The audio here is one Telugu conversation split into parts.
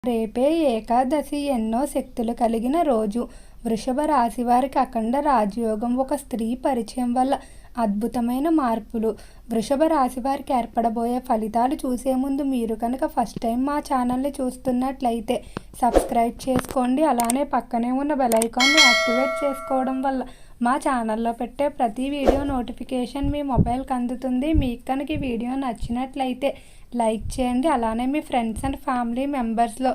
రేపే ఏకాదశి. ఎన్నో శక్తులు కలిగిన రోజు. వృషభ రాశి వారికి అఖండ రాజయోగం. ఒక స్త్రీ పరిచయం వల్ల అద్భుతమైన మార్పులు. వృషభ రాశి వారికి ఏర్పడబోయే ఫలితాలు చూసే ముందు మీరు కనుక ఫస్ట్ టైం మా ఛానల్ని చూస్తున్నట్లయితే సబ్స్క్రైబ్ చేసుకోండి. అలానే పక్కనే ఉన్న బెల్ ఐకాన్ని యాక్టివేట్ చేసుకోవడం వల్ల మా ఛానల్లో పెట్టే ప్రతి వీడియో నోటిఫికేషన్ మీ మొబైల్కి అందుతుంది. మీకు కనుక ఈ వీడియో నచ్చినట్లయితే లైక్ చేయండి. అలానే మీ ఫ్రెండ్స్ అండ్ ఫ్యామిలీ మెంబర్స్లో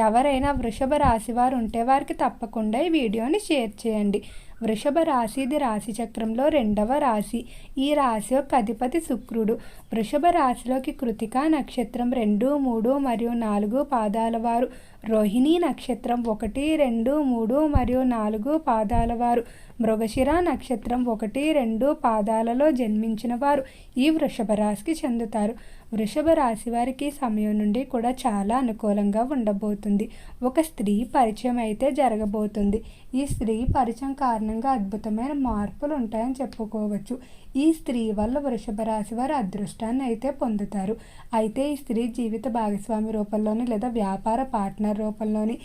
ఎవరైనా వృషభ రాశి వారు ఉంటే వారికి తప్పకుండా ఈ వీడియోని షేర్ చేయండి. వృషభ రాశి ఇది రాశి చక్రంలో 2వ రాశి. ఈ రాశి యొక్క అధిపతి శుక్రుడు. వృషభ రాశిలోకి కృతికా నక్షత్రం 2, 3 మరియు 4 పాదాల వారు, రోహిణీ నక్షత్రం 1, 2, 3 మరియు 4 పాదాల వారు, మృగశిర నక్షత్రం 1, 2 పాదాలలో జన్మించిన వారు ఈ వృషభ రాశికి చెందుతారు. వృషభ రాశి వారికి సమయం నుండి కూడా చాలా అనుకూలంగా ఉండబోతుంది. ఒక స్త్రీ పరిచయం అయితే జరగబోతుంది. ఈ స్త్రీ పరిచయం కారణంగా అద్భుతమైన మార్పులు ఉంటాయని చెప్పుకోవచ్చు. ఈ స్త్రీ వల్ల వృషభ రాశి వారు అదృష్టాన్ని అయితే పొందుతారు. అయితే ఈ స్త్రీ జీవిత భాగస్వామి రూపంలోని లేదా వ్యాపార పార్ట్నర్ రూపంలోని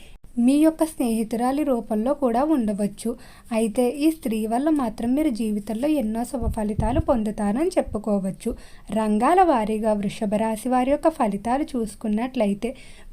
మీ యొక్క స్నేహితురాలి రూపంలో కూడా ఉండవచ్చు. అయితే ఈ స్త్రీ వల్ల మాత్రం మీరు జీవితంలో ఎన్నో శుభ ఫలితాలు పొందుతారని చెప్పుకోవచ్చు. రంగాల వారీగా వృషభ రాశి వారి యొక్క ఫలితాలు చూసుకున్నట్లయితే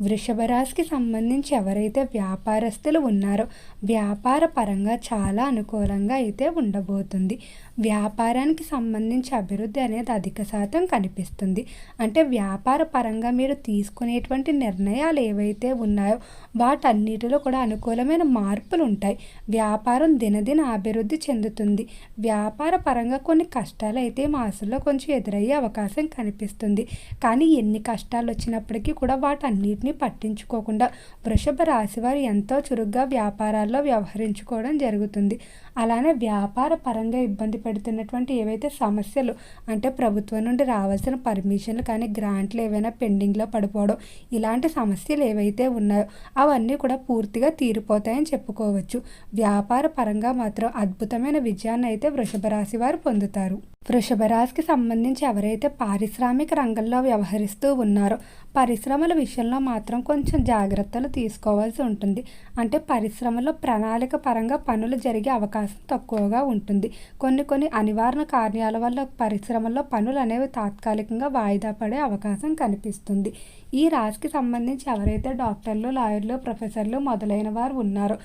వృషభ రాశికి సంబంధించి ఎవరైతే వ్యాపారస్తులు ఉన్నారో వ్యాపార పరంగా చాలా అనుకూలంగా అయితే ఉండబోతుంది. వ్యాపారానికి సంబంధించి అభివృద్ధి అనేది అధిక శాతం కనిపిస్తుంది. అంటే వ్యాపార పరంగా మీరు తీసుకునేటువంటి నిర్ణయాలు ఏవైతే ఉన్నాయో వాటన్నిటిలో కూడా అనుకూలమైన మార్పులు ఉంటాయి. వ్యాపారం దినదిన అభివృద్ధి చెందుతుంది. వ్యాపార పరంగా కొన్ని కష్టాలు అయితే మాసంలో కొంచెం ఎదురయ్యే అవకాశం కనిపిస్తుంది. కానీ ఎన్ని కష్టాలు వచ్చినప్పటికీ కూడా వాటన్నిటిని పట్టించుకోకుండా వృషభ రాశి వారు ఎంతో చురుగ్గా వ్యాపారాల్లో వ్యవహరించుకోవడం జరుగుతుంది. అలానే వ్యాపార పరంగా ఇబ్బంది పెడుతున్నటువంటి ఏవైతే సమస్యలు, అంటే ప్రభుత్వం నుండి రావాల్సిన పర్మిషన్లు కానీ గ్రాంట్లు ఏవైనా పెండింగ్లో పడిపోవడం, ఇలాంటి సమస్యలు ఏవైతే ఉన్నాయో అవన్నీ కూడా పూర్తిగా తీరిపోతాయని చెప్పుకోవచ్చు. వ్యాపార పరంగా మాత్రం అద్భుతమైన విజయాన్ని అయితే వృషభ రాశి వారు పొందుతారు. వృషభ రాశికి సంబంధించి ఎవరైతే పారిశ్రామిక రంగంలో వ్యవహరిస్తూ ఉన్నారో పరిశ్రమల విషయంలో మాత్రం కొంచెం జాగ్రత్తలు తీసుకోవాల్సి ఉంటుంది. అంటే పరిశ్రమలో ప్రణాళిక పరంగా పనులు జరిగే అవకాశం తక్కువగా ఉంటుంది. కొన్ని అనివార్య కార్యాల వల్ల పరిశ్రమల్లో పనులు అనేవి తాత్కాలికంగా వాయిదా పడే అవకాశం కనిపిస్తుంది. ఈ రాశికి సంబంధించి ఎవరైతే డాక్టర్లు, లాయర్లు, ప్రొఫెసర్లు మొదలైన వారు ఉన్నారో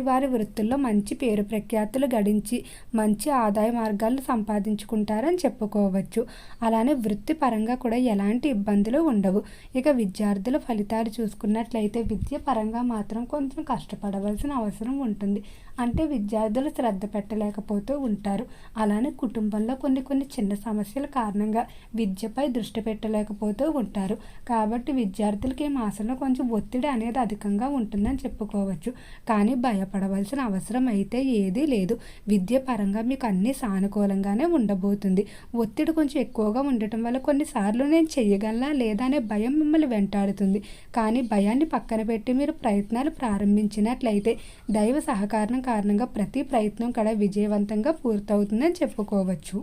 వారి వృత్తుల్లో మంచి పేరు ప్రఖ్యాతులు గడించి మంచి ఆదాయ మార్గాలను సంపాదించుకుంటారని చెప్పుకోవచ్చు. అలానే వృత్తి పరంగా కూడా ఎలాంటి ఇబ్బందులు ఉండవు. ఇక విద్యార్థుల ఫలితాలు చూసుకున్నట్లయితే విద్య పరంగా మాత్రం కొంచెం కష్టపడవలసిన అవసరం ఉంటుంది. అంటే విద్యార్థులు శ్రద్ధ పెట్టలేకపోతూ ఉంటారు. అలానే కుటుంబంలో కొన్ని చిన్న సమస్యల కారణంగా విద్యపై దృష్టి పెట్టలేకపోతూ ఉంటారు. కాబట్టి విద్యార్థులకి ఈ మాసంలో కొంచెం ఒత్తిడి అనేది అధికంగా ఉంటుందని చెప్పుకోవచ్చు. కానీ భయపడవలసిన అవసరం అయితే ఏదీ లేదు. విద్య పరంగా మీకు అన్నీ సానుకూలంగానే ఉండబోతుంది. ఒత్తిడి కొంచెం ఎక్కువగా ఉండటం వల్ల కొన్నిసార్లు నేను చెయ్యగలనా లేదా అనే భయం మిమ్మల్ని వెంటాడుతుంది. కానీ భయాన్ని పక్కన పెట్టి మీరు ప్రయత్నాలు ప్రారంభించినట్లయితే దైవ సహకారం కారణంగా ప్రతి ప్రయత్నం కూడా విజయవంతంగా పూర్తవుతుందని చెప్పుకోవచ్చు.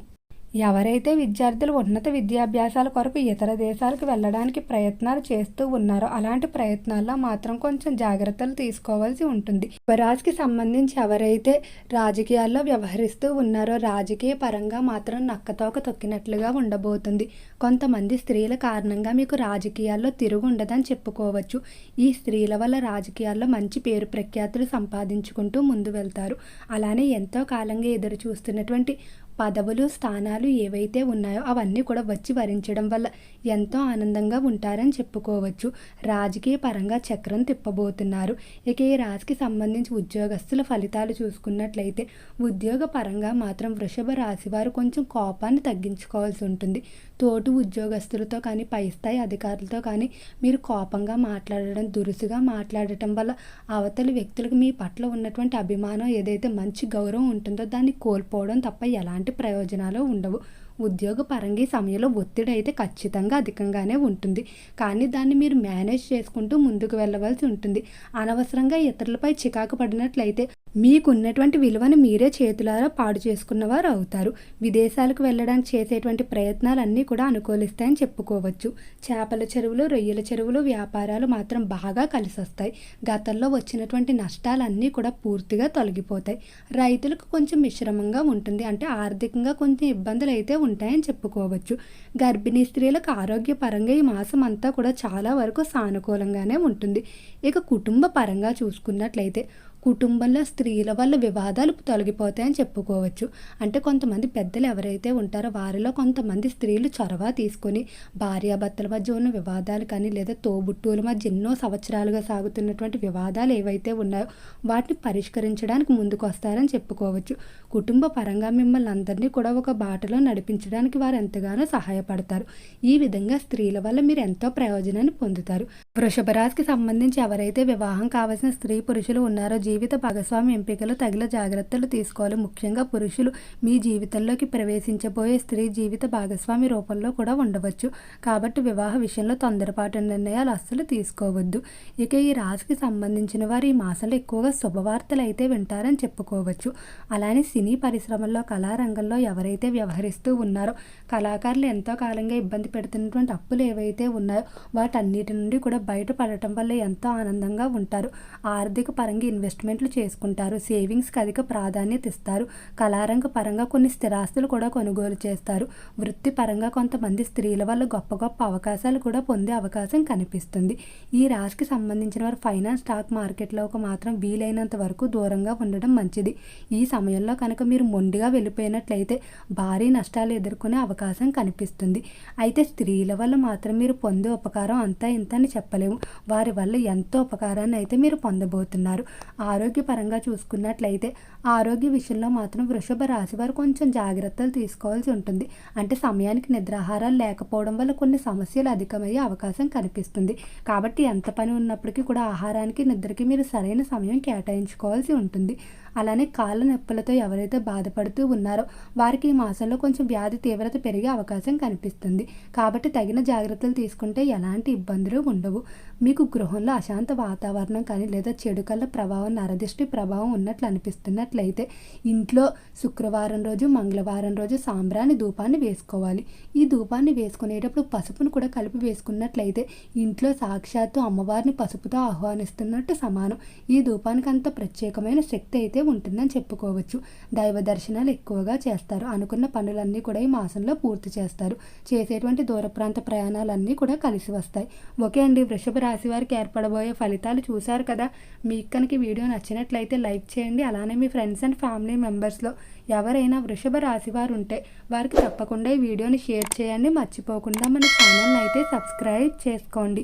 ఎవరైతే విద్యార్థులు ఉన్నత విద్యాభ్యాసాల కొరకు ఇతర దేశాలకు వెళ్ళడానికి ప్రయత్నాలు చేస్తూ ఉన్నారో అలాంటి ప్రయత్నాల్లో మాత్రం కొంచెం జాగ్రత్తలు తీసుకోవాల్సి ఉంటుంది. రాశికి సంబంధించి ఎవరైతే రాజకీయాల్లో వ్యవహరిస్తూ ఉన్నారో రాజకీయ పరంగా మాత్రం నక్కతోక తొక్కినట్లుగా ఉండబోతుంది. కొంతమంది స్త్రీల కారణంగా మీకు రాజకీయాల్లో తిరుగు ఉండదని చెప్పుకోవచ్చు. ఈ స్త్రీల వల్ల రాజకీయాల్లో మంచి పేరు ప్రఖ్యాతులు సంపాదించుకుంటూ ముందు వెళ్తారు. అలానే ఎంతో కాలంగా ఎదురు చూస్తున్నటువంటి పదవులు, స్థానాలు ఏవైతే ఉన్నాయో అవన్నీ కూడా వచ్చి వరించడం వల్ల ఎంతో ఆనందంగా ఉంటారని చెప్పుకోవచ్చు. రాజకీయ పరంగా చక్రం తిప్పబోతున్నారు. ఇక ఈ రాశికి సంబంధించి ఉద్యోగస్తుల ఫలితాలు చూసుకున్నట్లయితే ఉద్యోగ పరంగా మాత్రం వృషభ రాశి వారు కొంచెం కోపాన్ని తగ్గించుకోవాల్సి ఉంటుంది. తోటి ఉద్యోగస్తులతో కానీ పై స్థాయి అధికారులతో కానీ మీరు కోపంగా మాట్లాడడం, దురుసుగా మాట్లాడటం వల్ల అవతలి వ్యక్తులకు మీ పట్ల ఉన్నటువంటి అభిమానం, ఏదైతే మంచి గౌరవం ఉంటుందో దాన్ని కోల్పోవడం తప్ప ఎలాంటి ప్రయోజనాలు ఉండవు. ఉద్యోగ పరంగా ఈ సమయంలో ఒత్తిడి అయితే ఖచ్చితంగా అధికంగానే ఉంటుంది. కానీ దాన్ని మీరు మేనేజ్ చేసుకుంటూ ముందుకు వెళ్ళవలసి ఉంటుంది. అనవసరంగా ఇతరులపై చికాకు పడినట్లయితే మీకున్నటువంటి విలువను మీరే చేతులారా పాడు చేసుకున్నవారు అవుతారు. విదేశాలకు వెళ్ళడానికి చేసేటువంటి ప్రయత్నాలన్నీ కూడా అనుకూలిస్తాయని చెప్పుకోవచ్చు. చేపల చెరువులు, రొయ్యల చెరువులు వ్యాపారాలు మాత్రం బాగా కలిసొస్తాయి. గతంలో వచ్చినటువంటి నష్టాలన్నీ కూడా పూర్తిగా తొలగిపోతాయి. రైతులకు కొంచెం మిశ్రమంగా ఉంటుంది. అంటే ఆర్థికంగా కొంచెం ఇబ్బందులు అయితే ఉంటాయని చెప్పుకోవచ్చు. గర్భిణీ స్త్రీలకు ఆరోగ్యపరంగా ఈ మాసం అంతా కూడా చాలా వరకు సానుకూలంగానే ఉంటుంది. ఇక కుటుంబ పరంగా చూసుకున్నట్లయితే కుటుంబంలో స్త్రీల వల్ల వివాదాలు తొలగిపోతాయని చెప్పుకోవచ్చు. అంటే కొంతమంది పెద్దలు ఎవరైతే ఉంటారో వారిలో కొంతమంది స్త్రీలు చొరవ తీసుకొని భార్యాభర్తల మధ్య ఉన్న వివాదాలు కానీ లేదా తోబుట్టువుల మధ్య ఎన్నో సంవత్సరాలుగా సాగుతున్నటువంటి వివాదాలు ఏవైతే ఉన్నాయో వాటిని పరిష్కరించడానికి ముందుకు వస్తారని చెప్పుకోవచ్చు. కుటుంబ పరంగా మిమ్మల్ని అందరినీ కూడా ఒక బాటలో నడిపించడానికి వారు ఎంతగానో సహాయపడతారు. ఈ విధంగా స్త్రీల వల్ల మీరు ఎంతో ప్రయోజనాన్ని పొందుతారు. వృషభ రాశికి సంబంధించి ఎవరైతే వివాహం కావాల్సిన స్త్రీ పురుషులు ఉన్నారో జీవిత భాగస్వామి ఎంపికలో తగిన జాగ్రత్తలు తీసుకోవాలి. ముఖ్యంగా పురుషులు మీ జీవితంలోకి ప్రవేశించబోయే స్త్రీ జీవిత భాగస్వామి రూపంలో కూడా ఉండవచ్చు. కాబట్టి వివాహ విషయంలో తొందరపాటు నిర్ణయాలు అస్సలు తీసుకోవద్దు. ఇక ఈ రాశికి సంబంధించిన వారు ఈ మాసంలో ఎక్కువగా శుభవార్తలు అయితే వింటారని చెప్పుకోవచ్చు. అలానే సినీ పరిశ్రమల్లో కళారంగంలో ఎవరైతే వ్యవహరిస్తూ ఉన్నారో కళాకారులు ఎంతో కాలంగా ఇబ్బంది పెడుతున్నటువంటి అప్పులు ఏవైతే ఉన్నాయో వాటన్నిటి నుండి కూడా బయటపడటం వల్ల ఎంతో ఆనందంగా ఉంటారు. ఆర్థిక పరంగా ఇన్వెస్ట్మెంట్లు చేసుకుంటారు. సేవింగ్స్కి అధిక ప్రాధాన్యత ఇస్తారు. కళారంగ పరంగా కొన్ని స్థిరాస్తులు కూడా కొనుగోలు చేస్తారు. వృత్తి పరంగా కొంతమంది స్త్రీల వల్ల గొప్ప గొప్ప అవకాశాలు కూడా పొందే అవకాశం కనిపిస్తుంది. ఈ రాశికి సంబంధించిన వారు ఫైనాన్స్ స్టాక్ మార్కెట్లోకి మాత్రం వీలైనంత వరకు దూరంగా ఉండడం మంచిది. ఈ సమయంలో కనుక మీరు మొండిగా వెళ్ళిపోయినట్లయితే భారీ నష్టాలు ఎదుర్కొనే అవకాశం కనిపిస్తుంది. అయితే స్త్రీల వల్ల మాత్రం మీరు పొందే ఉపకారం అంతా ఇంత అని చెప్పలేము. వారి వల్ల ఎంతో ఉపకారాన్ని అయితే మీరు పొందబోతున్నారు. ఆరోగ్యపరంగా చూసుకున్నట్లయితే ఆరోగ్య విషయంలో మాత్రం వృషభ రాశి వారు కొంచెం జాగ్రత్తలు తీసుకోవాల్సి ఉంటుంది. అంటే సమయానికి నిద్రాహారాలు లేకపోవడం వల్ల కొన్ని సమస్యలు అధికమయ్యే అవకాశం కనిపిస్తుంది. కాబట్టి ఎంత పని ఉన్నప్పటికీ కూడా ఆహారానికి నిద్రకి మీరు సరైన సమయం కేటాయించుకోవాల్సి ఉంటుంది. అలానే కాళ్ళ నొప్పులతో ఎవరైతే బాధపడుతూ ఉన్నారో వారికి ఈ మాసంలో కొంచెం వ్యాధి తీవ్రత పెరిగే అవకాశం కనిపిస్తుంది. కాబట్టి తగిన జాగ్రత్తలు తీసుకుంటే ఎలాంటి ఇబ్బందులు ఉండవు. మీకు గృహంలో అశాంత వాతావరణం కానీ లేదా చెడు కళ్ళ ప్రభావం, నరదిష్టి ప్రభావం ఉన్నట్లు అనిపిస్తున్నట్లయితే ఇంట్లో శుక్రవారం రోజు, మంగళవారం రోజు సాంబ్రాణి ధూపాన్ని వేసుకోవాలి. ఈ ధూపాన్ని వేసుకునేటప్పుడు పసుపును కూడా కలిపి వేసుకున్నట్లయితే ఇంట్లో సాక్షాత్తు అమ్మవారిని పసుపుతో ఆహ్వానిస్తున్నట్టు సమానం. ఈ ధూపానికి అంత ప్రత్యేకమైన శక్తి అయితే ఉంటుందని చెప్పుకోవచ్చు. దైవ దర్శనాలు ఎక్కువగా చేస్తారు. అనుకున్న పనులన్నీ కూడా ఈ మాసంలో పూర్తి చేస్తారు. చేసేటువంటి దూర ప్రాంత ప్రయాణాలన్నీ కూడా కలిసి వస్తాయి. ఓకే అండి, వృషభ రాశి వారికి ఏర్పడబోయే ఫలితాలు చూశారు కదా. మీకు కనుక వీడియో నచ్చినట్లయితే లైక్ చేయండి. అలానే మీ ఫ్రెండ్స్ అండ్ ఫ్యామిలీ మెంబర్స్లో ఎవరైనా వృషభ రాశి వారు ఉంటే వారికి తప్పకుండా ఈ వీడియోని షేర్ చేయండి. మర్చిపోకుండా మన ఛానల్ని అయితే సబ్స్క్రైబ్ చేసుకోండి.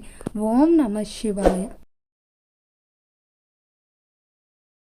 ఓం నమః శివాయ.